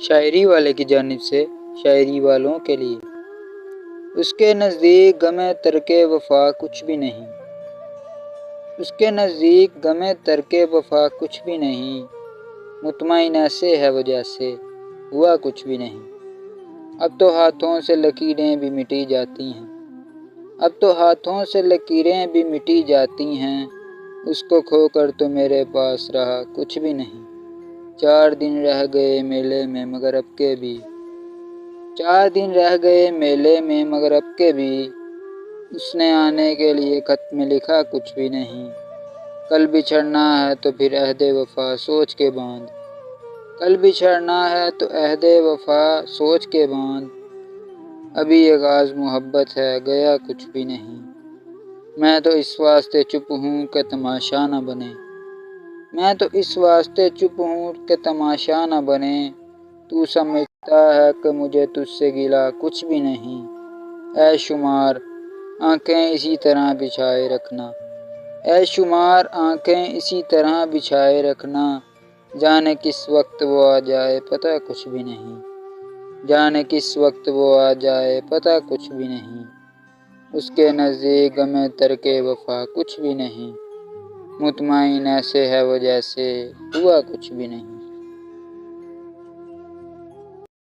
شاعری والے کی جانب سے شاعری والوں کے لیے۔ اس کے نزدیک غم ترک وفا کچھ بھی نہیں، اس کے نزدیک غم ترک وفا کچھ بھی نہیں، مطمئن ایسے ہے وہ جیسے ہوا کچھ بھی نہیں۔ اب تو ہاتھوں سے لکیریں بھی مٹی جاتی ہیں، اب تو ہاتھوں سے لکیریں بھی مٹی جاتی ہیں، اس کو کھو کر تو میرے پاس رہا کچھ بھی نہیں۔ 4 دن رہ گئے میلے میں مگر اب کے بھی، 4 دن رہ گئے میلے میں مگر اب کے بھی، اس نے آنے کے لیے خط میں لکھا کچھ بھی نہیں۔ کل بچھڑنا ہے تو پھر عہد وفا سوچ کے باندھ، کل بچھڑنا ہے تو عہد وفا سوچ کے باندھ، ابھی آغاز محبت ہے گیا کچھ بھی نہیں۔ میں تو اس واسطے چپ ہوں کہ تماشا نہ بنے، میں تو اس واسطے چپ ہوں کہ تماشا نہ بنے، تو سمجھتا ہے کہ مجھے تجھ سے گلہ کچھ بھی نہیں۔ اے شمار آنکھیں اسی طرح بچھائے رکھنا، اے شمار آنکھیں اسی طرح بچھائے رکھنا، جانے کس وقت وہ آ جائے پتہ کچھ بھی نہیں، جانے کس وقت وہ آ جائے پتہ کچھ بھی نہیں۔ اس کے نزدیک غم ترک وفا کچھ بھی نہیں، مطمئن ایسے ہے وہ جیسے ہوا کچھ بھی نہیں۔